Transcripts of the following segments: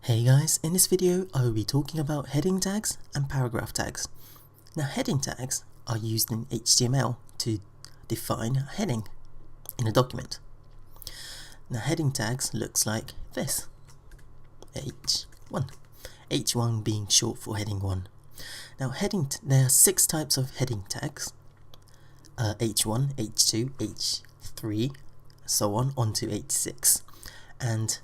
Hey guys, in this video I will be talking about heading tags and paragraph tags. Now heading tags are used in HTML to define a heading in a document. Now heading tags looks like this. H1. H1 being short for heading 1. Now there are 6 types of heading tags. H1, H2, H3, so on to H6. And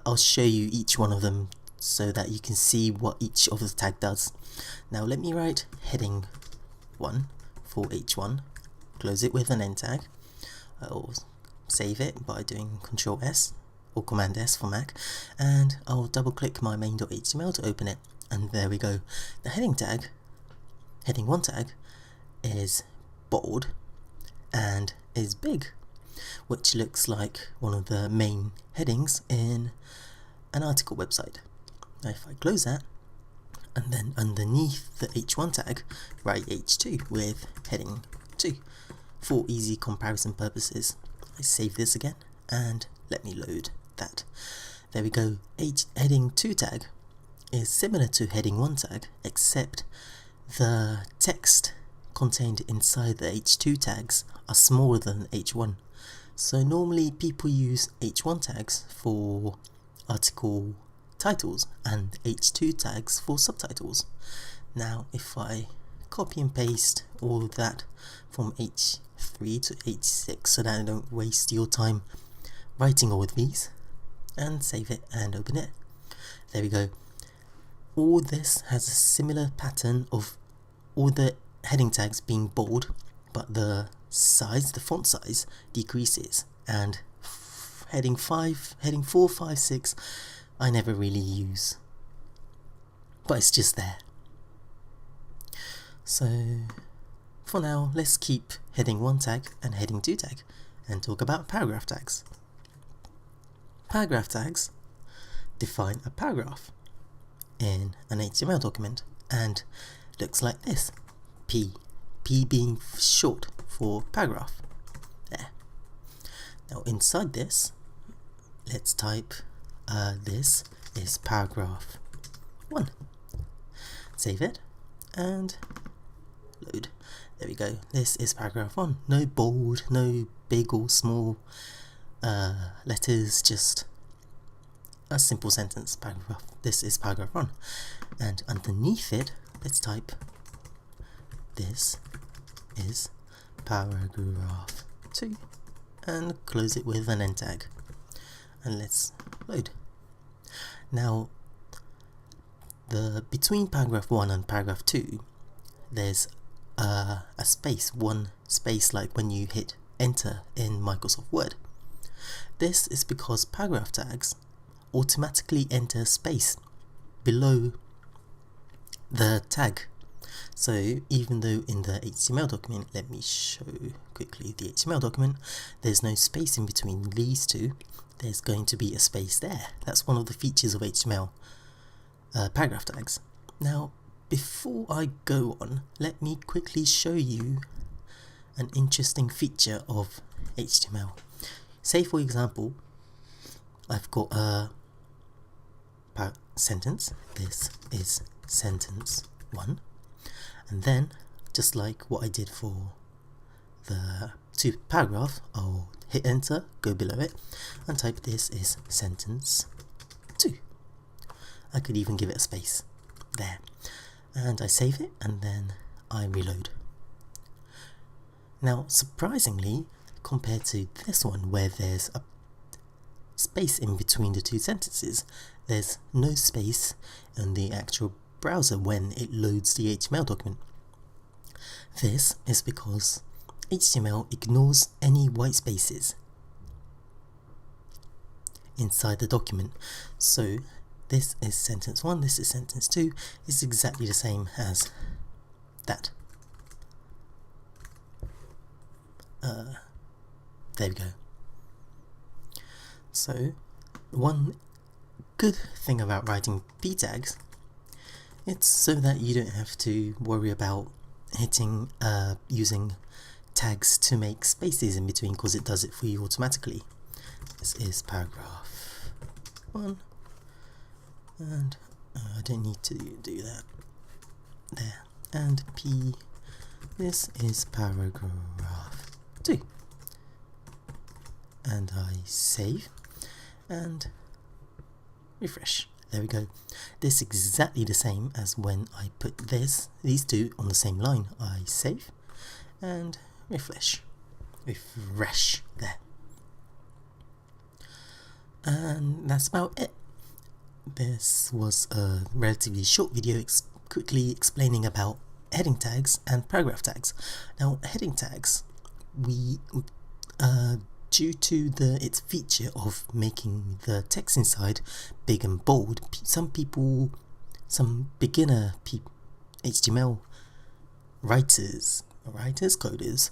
I'll show you each one of them so that you can see what each of the tag does. Now let me write heading 1 for H1, close it with an end tag. I'll save it by doing Ctrl S or Command S for Mac, and I'll double click my main.html to open it, and there we go. The heading 1 tag, is bold and is big, which looks like one of the main headings in an article website. Now if I close that, and then underneath the H1 tag write H2 with heading 2 for easy comparison purposes. I save this again and let me load that. There we go. Heading 2 tag is similar to heading 1 tag, except the text contained inside the H2 tags are smaller than H1. So normally people use H1 tags for article titles and H2 tags for subtitles. Now if I copy and paste all of that from H3 to H6 so that I don't waste your time writing all of these, and save it and open it, there we go. All this has a similar pattern of all the heading tags being bold, but the font size decreases, and heading 4, 5, 6 I never really use, but it's just there. So for now let's keep heading 1 tag and heading 2 tag and talk about paragraph tags. Paragraph tags define a paragraph in an HTML document and looks like this. P being short for paragraph. There. Now inside this, let's type this is paragraph 1. Save it and load. There we go. This is paragraph 1. No bold, no big or small letters, just a simple sentence. Paragraph. This is paragraph 1. And underneath it, let's type this is paragraph 2 and close it with an end tag, and let's load. Now between paragraph 1 and paragraph 2 there's a space, one space, like when you hit enter in Microsoft Word. This is because paragraph tags automatically enter space below the tag. So even though in the HTML document, let me show quickly the HTML document, there's no space in between these two, there's going to be a space there. That's one of the features of HTML paragraph tags. Now before I go on, let me quickly show you an interesting feature of HTML. Say for example, I've got a sentence. This is sentence 1. And then, just like what I did for the 2 paragraph, I'll hit enter, go below it, and type this is sentence 2. I could even give it a space there. And I save it, and then I reload. Now, surprisingly, compared to this one where there's a space in between the 2 sentences, there's no space in the actual browser when it loads the HTML document. This is because HTML ignores any white spaces inside the document. So this is sentence 1, this is sentence 2, it's exactly the same as that. There we go. So one good thing about writing p tags, it's so that you don't have to worry about using tags to make spaces in between, because it does it for you automatically. This is paragraph 1, and I don't need to do that there, and P, this is paragraph 2, and I save and refresh. There we go. This is exactly the same as when I put these two on the same line. I save and refresh there. And that's about it. This was a relatively short video quickly explaining about heading tags and paragraph tags. Now, heading tags, we due to its feature of making the text inside big and bold, some beginner HTML writers, coders,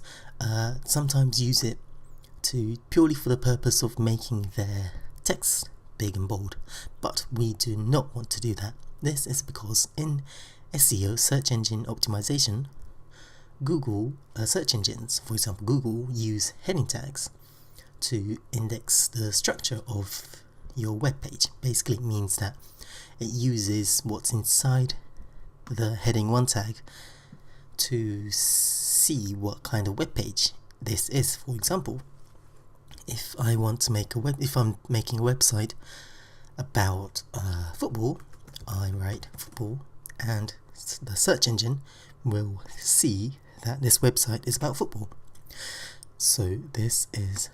sometimes use it purely for the purpose of making their text big and bold, but we do not want to do that. This is because in SEO, search engine optimization, Google search engines, for example Google, use heading tags to index the structure of your web page. Basically, it means that it uses what's inside the heading 1 tag to see what kind of web page this is. For example, if I want to make if I'm making a website about football, I write football, and the search engine will see that this website is about football. So this is,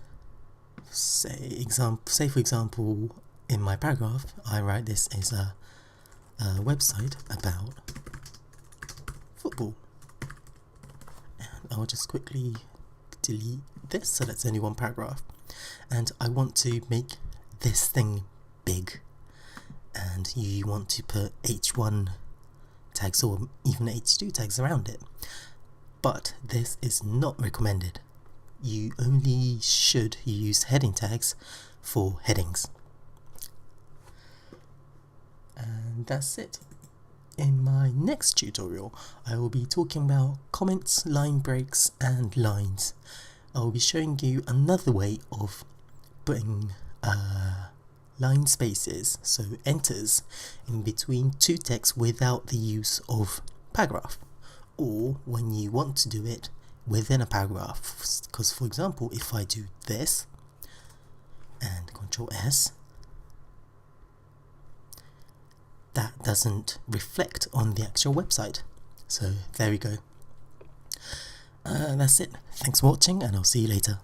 say for example, in my paragraph, I write this is a website about football, and I'll just quickly delete this, so that's only one paragraph. And I want to make this thing big, and you want to put H1 tags or even H2 tags around it, but this is not recommended. You only should use heading tags for headings. And that's it. In my next tutorial, I will be talking about comments, line breaks, and lines. I will be showing you another way of putting line spaces, so enters, in between two texts without the use of paragraph, or when you want to do it within a paragraph. Because, for example, if I do this and Control S, that doesn't reflect on the actual website. So there we go. That's it. Thanks for watching, and I'll see you later.